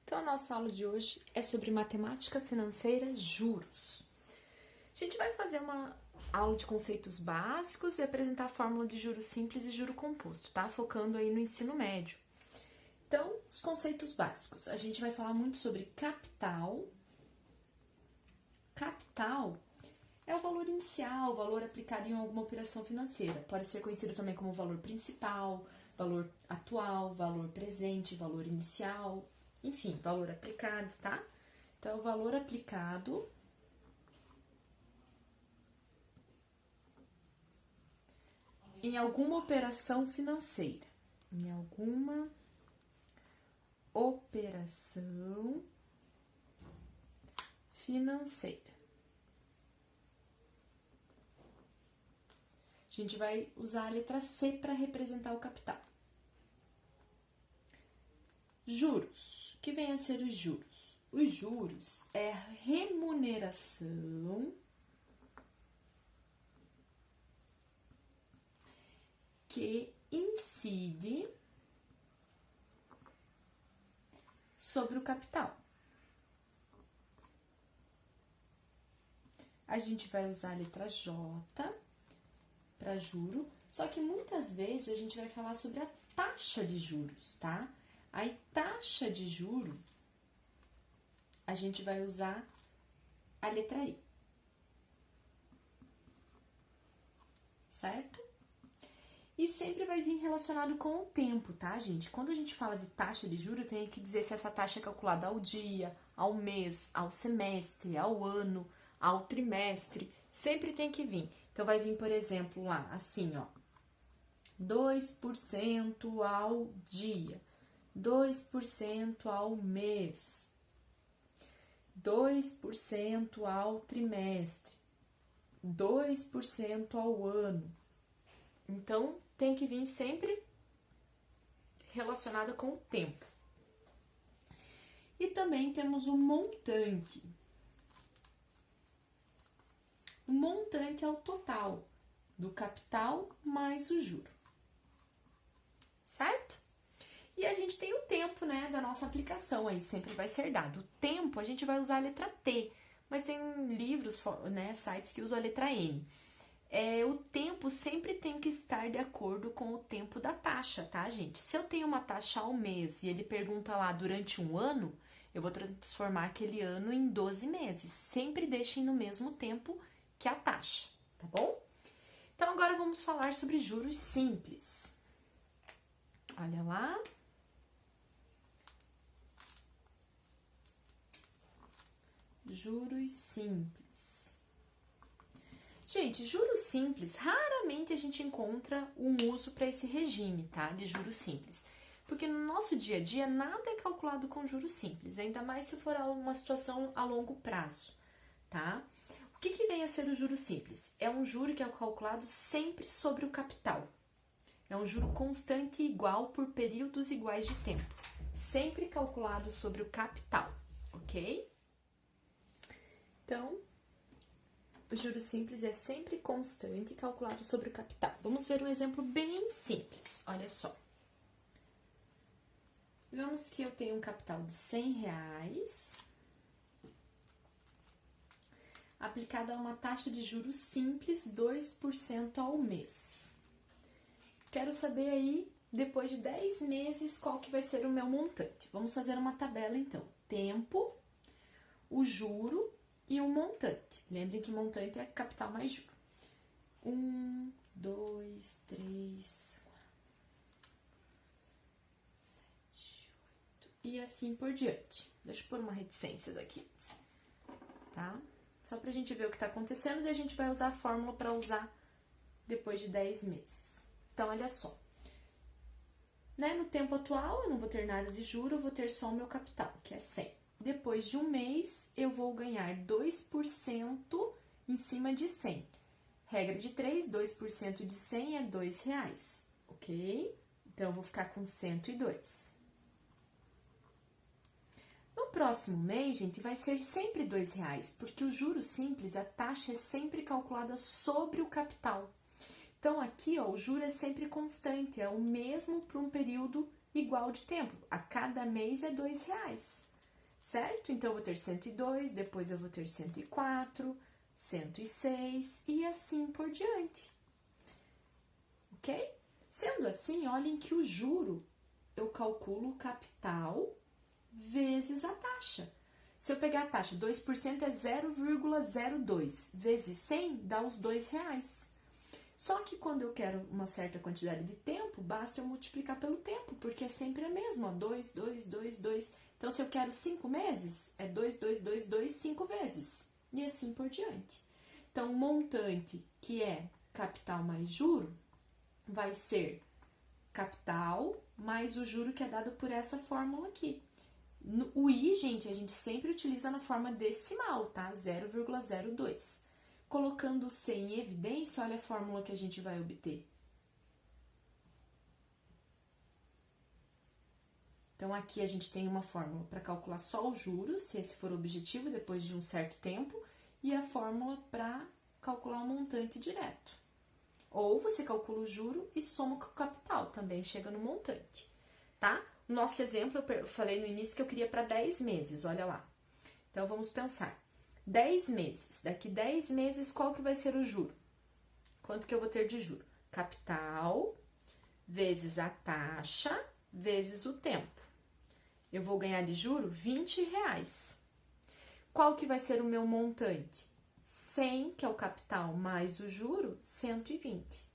Então, a nossa aula de hoje é sobre matemática financeira, juros. A gente vai fazer uma aula de conceitos básicos e apresentar a fórmula de juro simples e juro composto, tá? Focando aí no ensino médio. Então, os conceitos básicos. A gente vai falar muito sobre capital. Capital é o valor inicial, o valor aplicado em alguma operação financeira. Pode ser conhecido também como valor principal, valor atual, valor presente, valor inicial, enfim, valor aplicado, tá? Então, o valor aplicado em alguma operação financeira. Em alguma operação financeira. A gente vai usar a letra C para representar o capital. Juros. O que vem a ser os juros? Os juros é a remuneração que incide sobre o capital. A gente vai usar a letra J para juro, só que muitas vezes a gente vai falar sobre a taxa de juros, tá? Aí, taxa de juro, a gente vai usar a letra I. Certo? E sempre vai vir relacionado com o tempo, tá, gente? Quando a gente fala de taxa de juro, tem que dizer se essa taxa é calculada ao dia, ao mês, ao semestre, ao ano, ao trimestre. Sempre tem que vir. Então, vai vir, por exemplo, lá, assim, ó. 2% ao dia. 2% ao mês, 2% ao trimestre, 2% ao ano. Então, tem que vir sempre relacionada com o tempo. E também temos o montante. O montante é o total do capital mais o juro. Certo? E a gente tem o tempo, né, da nossa aplicação aí, sempre vai ser dado. O tempo, a gente vai usar a letra T, mas tem livros, né, sites que usam a letra N. O tempo sempre tem que estar de acordo com o tempo da taxa, tá, gente? Se eu tenho uma taxa ao mês e ele pergunta lá durante um ano, eu vou transformar aquele ano em 12 meses. Sempre deixem no mesmo tempo que a taxa, tá bom? Então, agora vamos falar sobre juros simples. Olha lá. Juros simples. Gente, juros simples, raramente a gente encontra um uso para esse regime, tá? De juros simples. Porque no nosso dia a dia, nada é calculado com juros simples, ainda mais se for uma situação a longo prazo, tá? O que vem a ser o juro simples? É um juro que é calculado sempre sobre o capital. É um juro constante e igual por períodos iguais de tempo. Sempre calculado sobre o capital, ok? Então, o juro simples é sempre constante e calculado sobre o capital. Vamos ver um exemplo bem simples. Olha só. Digamos que eu tenho um capital de R$100, aplicado a uma taxa de juros simples 2% ao mês. Quero saber aí, depois de 10 meses, qual que vai ser o meu montante. Vamos fazer uma tabela, então. Tempo, o juro e um montante. Lembrem que montante é capital mais juro. 1, 2, 3, 4, 7, 8 e assim por diante. Deixa eu pôr uma reticências aqui, tá? Só pra gente ver o que tá acontecendo, daí a gente vai usar a fórmula para usar depois de 10 meses. Então, olha só. Né? No tempo atual, eu não vou ter nada de juro, eu vou ter só o meu capital, que é 100. Depois de um mês, eu vou ganhar 2% em cima de 100. Regra de 3, 2% de 100 é R$2, ok? Então, eu vou ficar com 102. No próximo mês, gente, vai ser sempre R$2, porque o juro simples, a taxa é sempre calculada sobre o capital. Então, aqui, ó, o juro é sempre constante, é o mesmo por um período igual de tempo. A cada mês é R$2. certo? Então, eu vou ter 102, depois eu vou ter 104, 106 e assim por diante, ok? Sendo assim, olhem que o juro, eu calculo o capital vezes a taxa. Se eu pegar a taxa, 2% é 0,02, vezes 100 dá os R$2. Só que quando eu quero uma certa quantidade de tempo, basta eu multiplicar pelo tempo, porque é sempre a mesma, ó, 2, 2, 2, 2. Então, se eu quero 5 meses, é 2, 2, 2, 2, 5 vezes. E assim por diante. Então, o montante, que é capital mais juro, vai ser capital mais o juro que é dado por essa fórmula aqui. O I, gente, a gente sempre utiliza na forma decimal, tá? 0,02. Colocando o C em evidência, olha a fórmula que a gente vai obter. Então, aqui a gente tem uma fórmula para calcular só o juros, se esse for o objetivo, depois de um certo tempo, e a fórmula para calcular o montante direto. Ou você calcula o juro e soma com o capital, também chega no montante, tá? No nosso exemplo, eu falei no início que eu queria para 10 meses, olha lá. Então, vamos pensar. 10 meses. Daqui 10 meses, qual que vai ser o juro? Quanto que eu vou ter de juro? Capital vezes a taxa vezes o tempo. Eu vou ganhar de juro R$20. Qual que vai ser o meu montante? 100, que é o capital, mais o juro, 120.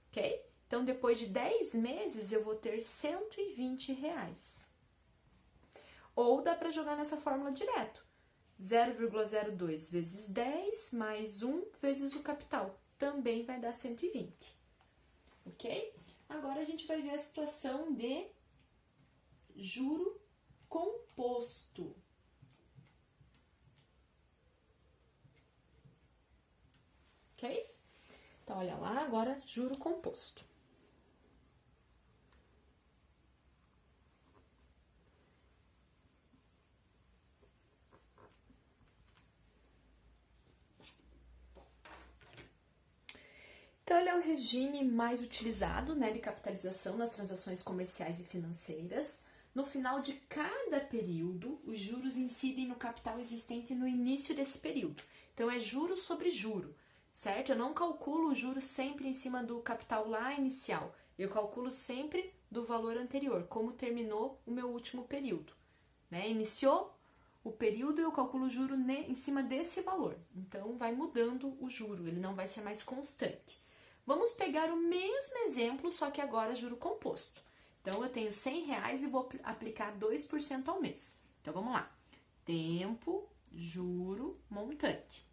Ok? Então, depois de 10 meses, eu vou ter R$120. Ou dá para jogar nessa fórmula direto. 0,02 vezes 10 mais 1 vezes o capital. Também vai dar 120. Ok? Agora, a gente vai ver a situação de juro composto. Ok? Então, olha lá, agora, juro composto. Então, ele é o regime mais utilizado, né, de capitalização nas transações comerciais e financeiras. No final de cada período, os juros incidem no capital existente no início desse período. Então, é juro sobre juro, certo? Eu não calculo o juro sempre em cima do capital lá inicial. Eu calculo sempre do valor anterior, como terminou o meu último período, né? Iniciou o período, eu calculo o juro em cima desse valor. Então, vai mudando o juro, ele não vai ser mais constante. Vamos pegar o mesmo exemplo, só que agora juro composto. Então, eu tenho R$100 e vou aplicar 2% ao mês. Então, vamos lá. Tempo, juro, montante.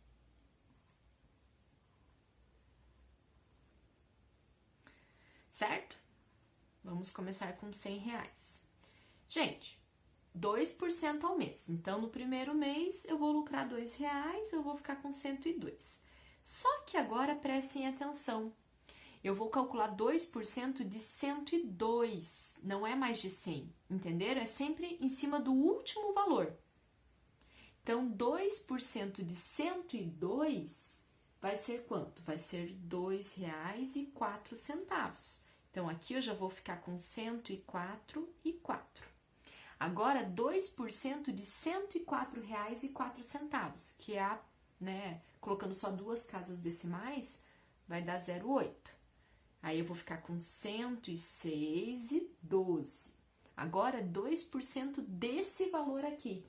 Certo? Vamos começar com R$100. Gente, 2% ao mês. Então, no primeiro mês, eu vou lucrar R$2, eu vou ficar com 102. Só que agora, prestem atenção. Eu vou calcular 2% de 102, não é mais de 100, entenderam? É sempre em cima do último valor. Então, 2% de 102 vai ser quanto? Vai ser R$2,04. Então, aqui eu já vou ficar com 104,04. Agora, 2% de R$104,04, que é, colocando só duas casas decimais, vai dar 0,8. Aí, eu vou ficar com 106,12. Agora, 2% desse valor aqui,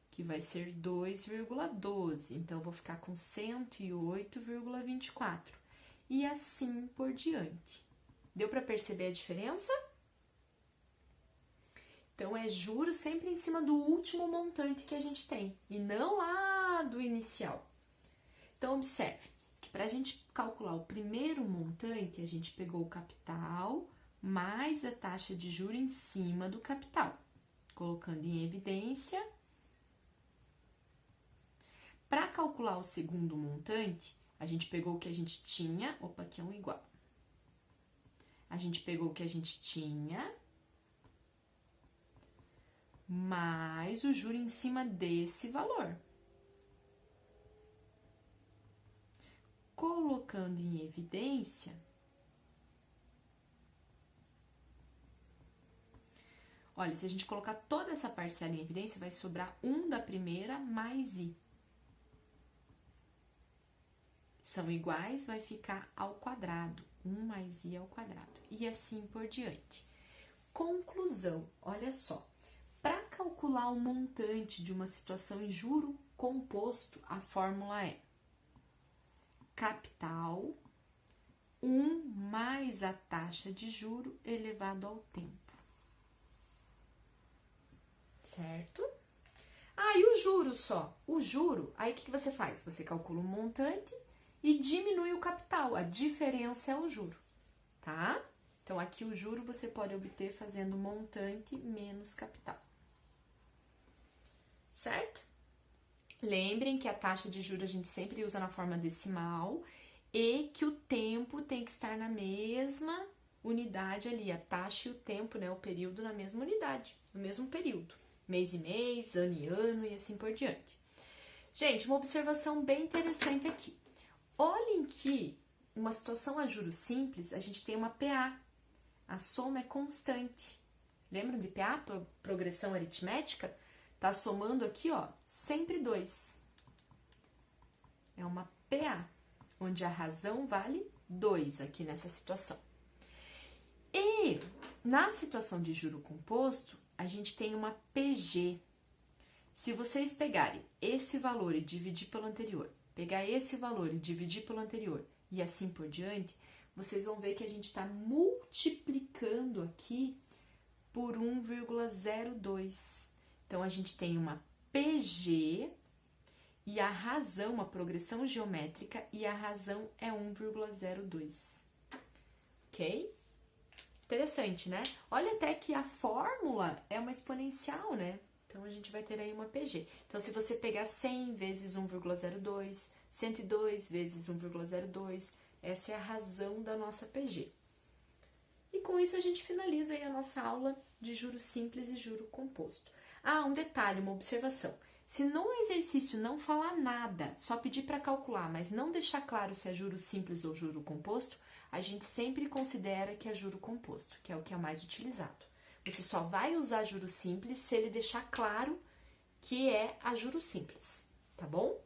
que vai ser 2,12. Então, eu vou ficar com 108,24. E assim por diante. Deu para perceber a diferença? Então, é juros sempre em cima do último montante que a gente tem, e não lá do inicial. Então, observe. Para a gente calcular o primeiro montante, a gente pegou o capital mais a taxa de juros em cima do capital, colocando em evidência. Para calcular o segundo montante, a gente pegou o que a gente tinha, aqui é um igual. A gente pegou o que a gente tinha, mais o juro em cima desse valor. Colocando em evidência, Olha, se a gente colocar toda essa parcela em evidência, vai sobrar 1 da primeira mais i. São iguais, vai ficar ao quadrado. 1 mais i ao quadrado. E assim por diante. Conclusão, olha só. Para calcular o montante de uma situação em juro composto, a fórmula é capital 1 mais a taxa de juro elevado ao tempo. Certo? Ah, e o juro só? O juro, aí o que você faz? Você calcula o montante e diminui o capital. A diferença é o juro, tá? Então, aqui o juro você pode obter fazendo montante menos capital. Certo? Lembrem que a taxa de juros a gente sempre usa na forma decimal e que o tempo tem que estar na mesma unidade ali, a taxa e o tempo, né, o período na mesma unidade, no mesmo período, mês e mês, ano e ano e assim por diante. Gente, uma observação bem interessante aqui. Olhem que uma situação a juros simples, a gente tem uma PA, a soma é constante. Lembram de PA, progressão aritmética? Tá somando aqui, ó, sempre 2. É uma PA, onde a razão vale 2 aqui nessa situação. E na situação de juro composto, a gente tem uma PG. Se vocês pegarem esse valor e dividir pelo anterior, pegar esse valor e dividir pelo anterior e assim por diante, vocês vão ver que a gente está multiplicando aqui por 1,02. Então, a gente tem uma PG e a razão, uma progressão geométrica, e a razão é 1,02. Ok? Interessante, né? Olha até que a fórmula é uma exponencial, né? Então, a gente vai ter aí uma PG. Então, se você pegar 100 vezes 1,02, 102 vezes 1,02, essa é a razão da nossa PG. E com isso, a gente finaliza aí a nossa aula de juro simples e juro composto. Ah, um detalhe, uma observação. Se no exercício não falar nada, só pedir para calcular, mas não deixar claro se é juro simples ou juro composto, a gente sempre considera que é juro composto, que é o que é mais utilizado. Você só vai usar juro simples se ele deixar claro que é a juro simples, tá bom?